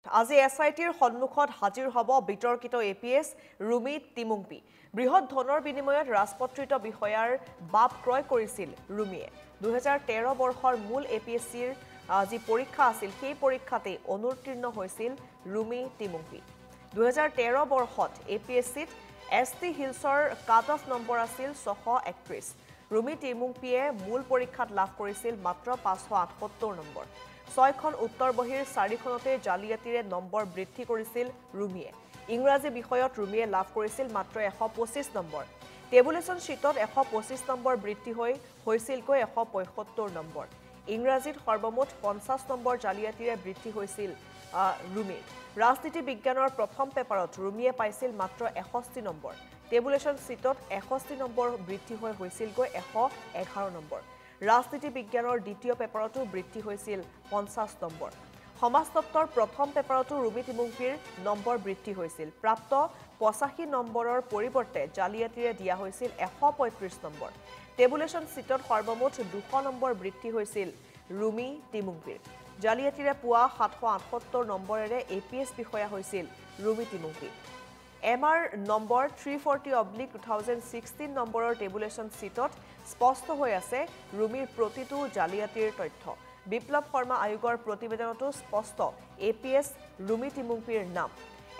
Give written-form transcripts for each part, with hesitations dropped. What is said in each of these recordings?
আজি এছআইটিৰ সন্মুখত হাজিৰ হ'ব বিতৰ্কিত এপিএছ ৰুমি টিমুংপি। বৃহৎ ধনৰ বিনিময়ত ৰাজপত্ৰিত বিষয়াৰ বাপ ক্ৰয় কৰিছিল ৰুমিয়ে। 2013 বৰ্ষৰ মূল এপিএছচিৰ যি পৰীক্ষা আছিল সেই পৰীক্ষাতে অনুত্তীৰ্ণ হৈছিল ৰুমি টিমুংপি। 2013 বৰ্ষত এপিএছচিত এছটি হিলছৰ কাট অফ নম্বৰ আছিল 631। ৰুমি টিমুংপিয়ে মূল পৰীক্ষাত লাভ কৰিছিল মাত্ৰ 578 নম্বৰ। 6খন উত্তৰ বহীৰ 4খনতে জালিয়াতিৰে নম্বৰ বৃদ্ধি কৰিছিল ৰুমিয়ে। ইংৰাজী বিষয়ত ৰুমিয়ে লাভ কৰিছিল মাত্ৰ 125 নম্বৰ। টেবুলেশ্যন শ্বীটত 125 নম্বৰ বৃদ্ধি হৈছিলকৈ 175 নম্বৰ। ইংৰাজীত সৰ্বমুঠ 50 নম্বৰ জালিয়াতিৰে বৃদ্ধি হৈছিল ৰুমিৰ। ৰাজনীতি বিজ্ঞানৰ প্ৰথম পেপাৰত ৰুমিয়ে পাইছিল মাত্ৰ 61 নম্বৰ। টেবুলেশ্যন শ্বীটত 61 নম্বৰ বৃদ্ধি হৈছিলকৈ 111 নম্বৰ। ৰাজনীতি বিজ্ঞানৰ দ্বিতীয় পেপাৰতো বৃদ্ধি হৈছিল 50 নম্বৰ। সমাজতত্বৰ প্ৰথম পেপাৰতো ৰুমি টিমুংপিৰ নম্বৰ বৃদ্ধি হৈছিল। প্ৰাপ্ত 85 নম্বৰৰ পৰিৱৰ্তে জালিয়াতিৰে দিয়া হৈছিল 135 নম্বৰ। টেবুলেশ্যন শ্বীটত সৰ্বমুঠ 200 নম্বৰ বৃদ্ধি হৈছিল ৰুমি টিমুংপিৰ। জালিয়াতিৰে পোৱা 778 নম্বৰেৰে এপিএছ বিষয়া হৈছিল ৰুমি টিমুংপি। এমআৰ নম্বৰ 340/2016 নম্বৰৰ টেবুলেশ্যন শ্বীটত স্পষ্ট হৈ আছে ৰুমিৰ প্ৰতিটো জালিয়াতিৰ তথ্য। বিপ্লৱ শৰ্মা আয়োগৰ প্ৰতিবেদনতো স্পষ্ট এপিএছ ৰুমি টিমুংপিৰ নাম।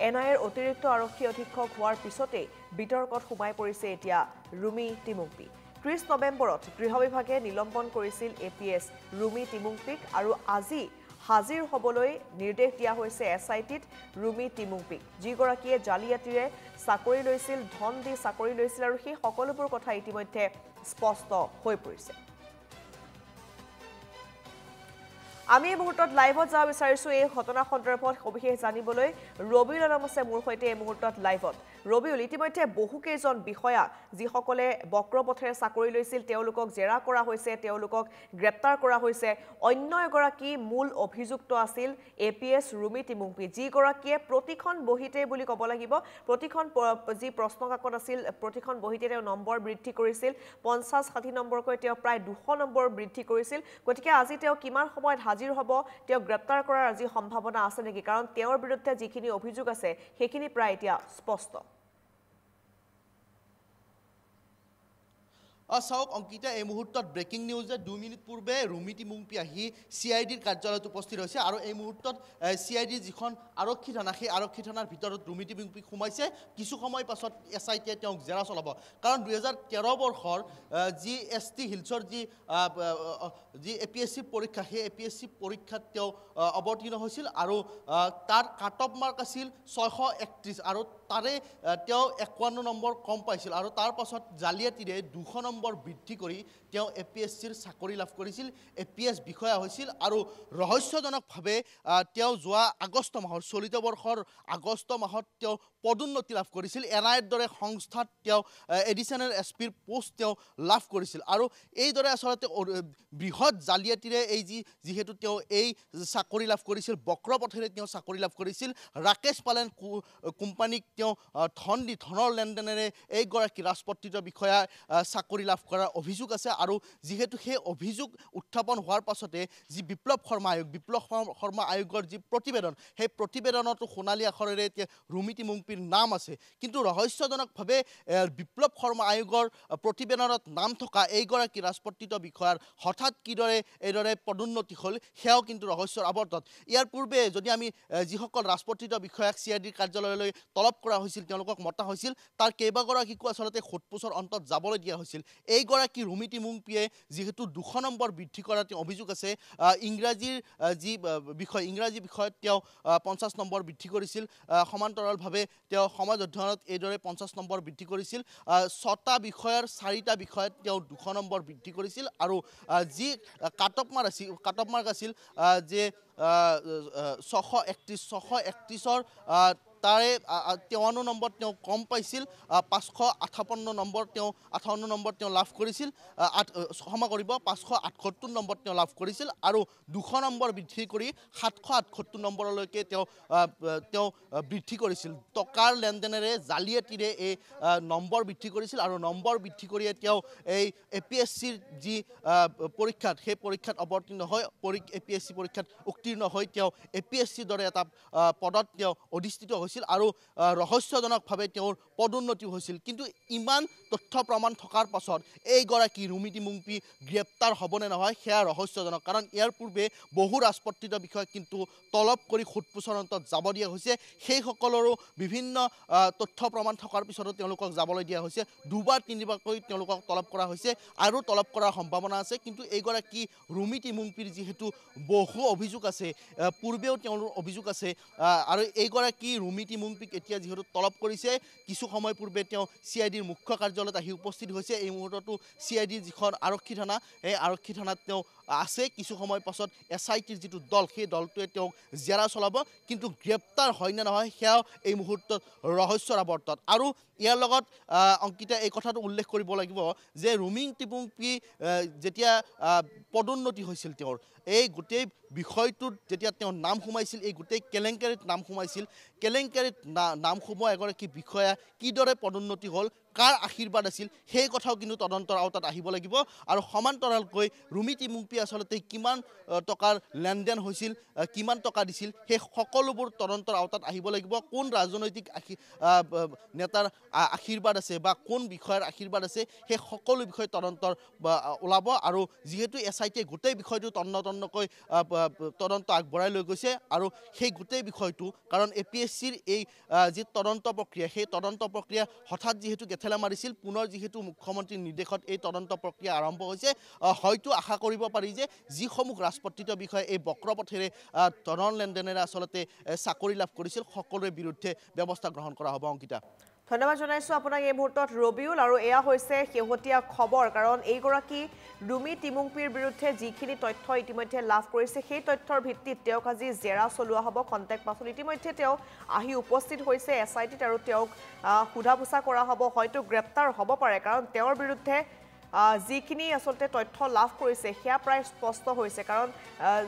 এনআইএৰ অতিৰিক্ত আৰক্ষী অধীক্ষক হোৱাৰ পিছতেই বিতৰ্কত সোমাই পৰিছে এতিয়া ৰুমি টিমুংপি। 30 নৱেম্বৰত গৃহ বিভাগে নিলম্বন কৰিছিল এপিএছ ৰুমি টিমুংপিক আৰু আজি হাজিৰ হ'বলৈ নিৰ্দেশ দিয়া হৈছে এছআইটিত ৰুমি টিমুংপিক, যিগৰাকীয়ে জালিয়াতিৰে চাকৰি লৈছিল, ধন দি চাকৰি লৈছিল আৰু সেই সকলোবোৰ কথা ইতিমধ্যে স্পষ্ট হৈ পৰিছে। আমি এই মুহূৰ্তত লাইভত যাব বিচাৰিছোঁ এই ঘটনা সন্দৰ্ভত সবিশেষ জানিবলৈ। ৰবিউল আলম আছে মোৰ সৈতে এই মুহূৰ্তত লাইভত। ৰবিউল, ইতিমধ্যে বহুকেইজন বিষয়া যিসকলে বক্ৰপথেৰে চাকৰি লৈছিল তেওঁলোকক জেৰা কৰা হৈছে, তেওঁলোকক গ্ৰেপ্তাৰ কৰা হৈছে। অন্য এগৰাকী মূল অভিযুক্ত আছিল এপিএছ ৰুমি টিমুংপি, যিগৰাকীয়ে প্ৰতিখন বহীতে বুলি ক'ব লাগিব, প্ৰতিখন যি প্ৰশ্ন কাকত আছিল প্ৰতিখন বহীতে তেওঁ নম্বৰ বৃদ্ধি কৰিছিল। 50-60 নম্বৰকৈ তেওঁ প্ৰায় 200 নম্বৰ বৃদ্ধি কৰিছিল। গতিকে আজি তেওঁ কিমান সময়ত হাজিৰ হ'ব, তেওঁ গ্ৰেপ্তাৰ কৰাৰ আজি সম্ভাৱনা আছে নেকি? কাৰণ তেওঁৰ বিৰুদ্ধে যিখিনি অভিযোগ আছে সেইখিনি প্ৰায় এতিয়া স্পষ্ট। চাওক অংকিতা, এই মুহূৰ্তত ব্ৰেকিং নিউজ যে 2 মিনিট পূৰ্বে ৰুমি টিমুংপি আহি CIDৰ কাৰ্যালয়ত উপস্থিত হৈছে আৰু এই মুহূৰ্তত CIDৰ যিখন আৰক্ষী থানা সেই আৰক্ষী থানাৰ ভিতৰত ৰুমি টিমুংপি সোমাইছে। কিছু সময় পাছত SITয়ে তেওঁক জেৰা চলাব। কাৰণ 2013 বৰ্ষৰ যি ST হিলছৰ যি APSC পৰীক্ষা সেই APSC পৰীক্ষাত তেওঁ অৱতীৰ্ণ হৈছিল আৰু তাৰ কাট অফ মাৰ্ক আছিল 631 আৰু তাৰে তেওঁ 51 নম্বৰ কম পাইছিল আৰু তাৰ পাছত জালিয়াতিৰে 200 নম্বৰ বৃদ্ধি কৰি তেওঁ APSCৰ চাকৰি লাভ কৰিছিল, APS বিষয়া হৈছিল আৰু ৰহস্যজনকভাৱে তেওঁ যোৱা আগষ্ট মাহৰ চলিত বৰ্ষৰ আগষ্ট মাহত তেওঁ পদোন্নতি লাভ কৰিছিল। NIAৰ দৰে সংস্থাত তেওঁ এডিশ্যনেল SPৰ পোষ্ট তেওঁ লাভ কৰিছিল আৰু এইদৰে আচলতে বৃহৎ জালিয়াতিৰে যিহেতু তেওঁ এই চাকৰি লাভ কৰিছিল, বক্ৰপথেৰে তেওঁ চাকৰি লাভ কৰিছিল। ৰাকেশ পালেন কোম্পানীক তেওঁ ধনৰ লেনদেনেৰে এইগৰাকী ৰাজপত্ৰিত বিষয়া চাকৰি লাভ কৰাৰ অভিযোগ আছে আৰু যিহেতু সেই অভিযোগ উত্থাপন হোৱাৰ পাছতে যি বিপ্লৱ শৰ্মা আয়োগৰ যি প্ৰতিবেদন সেই প্ৰতিবেদনতো সোণালী আখৰেৰে এতিয়া ৰুমি টিমুংপিৰ নাম আছে। কিন্তু ৰহস্যজনকভাৱে বিপ্লৱ শৰ্মা আয়োগৰ প্ৰতিবেদনত নাম থকা এইগৰাকী ৰাজপত্ৰিত বিষয়াৰ হঠাৎ কিদৰে এইদৰে পদোন্নতি হ'ল সেয়াও কিন্তু ৰহস্যৰ আৱৰ্তত। ইয়াৰ পূৰ্বে যদি আমি যিসকল ৰাজপত্ৰিত বিষয়াক CIDৰ কাৰ্যালয়লৈ তলব কৰা হৈছিল, তেওঁলোকক মতা হৈছিল, তাৰ কেইবাগৰাকীকো আচলতে সোধপোছৰ অন্তত যাবলৈ দিয়া হৈছিল। এইগৰাকী ৰুমি টিমুংপিয়ে যিহেতু 200 নম্বৰ বৃদ্ধি কৰাৰ তেওঁ অভিযোগ আছে, ইংৰাজী বিষয়ত তেওঁ 50 নম্বৰ বৃদ্ধি কৰিছিল, সমান্তৰালভাৱে তেওঁ সমাজ অধ্যয়নত এইদৰে 50 নম্বৰ বৃদ্ধি কৰিছিল, 6টা বিষয়ৰ 4টা বিষয়ত তেওঁ 200 নম্বৰ বৃদ্ধি কৰিছিল আৰু যি কাট অফ মাৰ্ক আছিল যে 631ৰ তাৰে 53 নম্বৰ তেওঁ কম পাইছিল 558 নম্বৰ তেওঁ 58 নম্বৰ তেওঁ লাভ কৰিছিল ক্ষমা কৰিব 578 নম্বৰ তেওঁ লাভ কৰিছিল আৰু 200 নম্বৰ বৃদ্ধি কৰি 778 নম্বৰলৈকে তেওঁ বৃদ্ধি কৰিছিল টকাৰ লেনদেনেৰে জালিয়াতিৰে এই নম্বৰ বৃদ্ধি কৰিছিল আৰু নম্বৰ বৃদ্ধি কৰিয়ে তেওঁ এই APSCৰ যি পৰীক্ষাত সেই পৰীক্ষাত অৱতীৰ্ণ হয় APSC পৰীক্ষাত উত্তীৰ্ণ হৈ তেওঁ APSCৰ দৰে এটা পদত তেওঁ অধিষ্ঠিত হৈছিল আৰু ৰহস্যজনকভাৱে তেওঁৰ পদোন্নতি হৈছিল কিন্তু ইমান তথ্য প্ৰমাণ থকাৰ পাছত এইগৰাকী ৰুমিটি মুংপি গ্ৰেপ্তাৰ হ'বনে নহয় সেয়া ৰহস্যজনক কাৰণ ইয়াৰ পূৰ্বে বহু ৰাজপত্ৰিত বিষয় কিন্তু তলব কৰি সোধপোছৰ অন্তত যাব দিয়া হৈছে সেই সকলৰো বিভিন্ন তথ্য প্ৰমাণ থকাৰ পিছতো তেওঁলোকক যাবলৈ দিয়া হৈছে দুবাৰ তিনিবাৰকৈ তেওঁলোকক তলব কৰা হৈছে আৰু তলব কৰাৰ সম্ভাৱনা আছে কিন্তু এইগৰাকী ৰুমিটি মুংপিৰ যিহেতু বহু অভিযোগ আছে পূৰ্বেও তেওঁলোকৰ অভিযোগ আছে আৰু এইগৰাকী ৰুমিটি মুংপিক এতিয়া যিহেতু তলব কৰিছে কিছু সময় পূৰ্বে তেওঁ CIDৰ মুখ্য কাৰ্যালয়ত আহি উপস্থিত হৈছে এই মুহূৰ্ততো CIDৰ যিখন আৰক্ষী থানা এই আৰক্ষী থানাত তেওঁ আছে কিছু সময় পাছত SITৰ যিটো দল সেই দলটোৱে তেওঁক জেৰা চলাব কিন্তু গ্ৰেপ্তাৰ হয় নে নহয় সেয়াও এই মুহূৰ্তত ৰহস্যৰ আৱৰ্তত আৰু ইয়াৰ লগত অংকিতা এই কথাটো উল্লেখ কৰিব লাগিব যে ৰুমিটি মুংপি যেতিয়া পদোন্নতি হৈছিল তেওঁৰ এই গোটেই বিষয়টোত যেতিয়া তেওঁৰ নাম সোমাইছিল এই গোটেই কেলেংকাৰীত নাম সোমাইছিল কেলেংকাৰীত নাম সোমোৱা এগৰাকী বিষয়া কিদৰে পদোন্নতি হ'ল কাৰ আশীৰ্বাদ আছিল সেই কথাও কিন্তু তদন্তৰ আওতাত আহিব লাগিব আৰু সমান্তৰালকৈ ৰুমিটি মুংপি আচলতে কিমান টকাৰ লেনদেন হৈছিল কিমান টকা দিছিল সেই সকলোবোৰ তদন্তৰ আওতাত আহিব লাগিব কোন ৰাজনৈতিক নেতাৰ আশীৰ্বাদ আছে বা কোন বিষয়ৰ আশীৰ্বাদ আছে সেই সকলো বিষয় তদন্তৰ ওলাব আৰু যিহেতু SITয়ে গোটেই বিষয়টো তন্নতন্নকৈ তদন্ত আগবঢ়াই লৈ গৈছে আৰু সেই গোটেই বিষয়টো কাৰণ APSCৰ এই যি তদন্ত প্ৰক্ৰিয়া সেই তদন্ত প্ৰক্ৰিয়া হঠাৎ যিহেতু গেথেলা মাৰিছিল পুনৰ যিহেতু মুখ্যমন্ত্ৰীৰ নিৰ্দেশত এই তদন্ত প্ৰক্ৰিয়া আৰম্ভ হৈছে হয়তো আশা কৰিব পাৰি যে যিসমূহ ৰাজপত্ৰিত বিষয় এই বক্ৰপথেৰে ধন লেনদেনেৰে আচলতে চাকৰি লাভ কৰিছিল সকলোৰে বিৰুদ্ধে ব্যৱস্থা গ্ৰহণ কৰা হ'ব অংকিতা ধন্যবাদ জনাইছো আপোনাক এই মুহূৰ্তত ৰবিউল আৰু এয়া হৈছে শেহতীয়া খবৰ কাৰণ এইগৰাকী ৰুমিটি মুংপিৰ বিৰুদ্ধে যিখিনি তথ্য ইতিমধ্যে লাভ কৰিছে সেই তথ্যৰ ভিত্তিত তেওঁক আজি জেৰা চলোৱা হ'ব কণ্টেক্ট পাছত ইতিমধ্যে তেওঁ আহি উপস্থিত হৈছে SITত আৰু তেওঁক সোধা পোছা কৰা হ'ব হয়তো গ্ৰেপ্তাৰ হ'ব পাৰে কাৰণ তেওঁৰ বিৰুদ্ধে যিখিনি আচলতে তথ্য লাভ কৰিছে সেয়া প্ৰায় স্পষ্ট হৈছে কাৰণ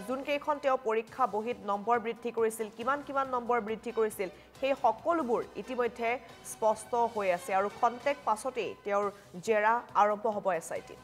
যোনকেইখন তেওঁ পৰীক্ষা বহিত নম্বৰ বৃদ্ধি কৰিছিল কিমান নম্বৰ বৃদ্ধি কৰিছিল সেই সকলোবোৰ ইতিমধ্যে স্পষ্ট হৈ আছে আৰু কণ্টেক্ট পাছতেই তেওঁৰ জেৰা আৰম্ভ হ'ব SITত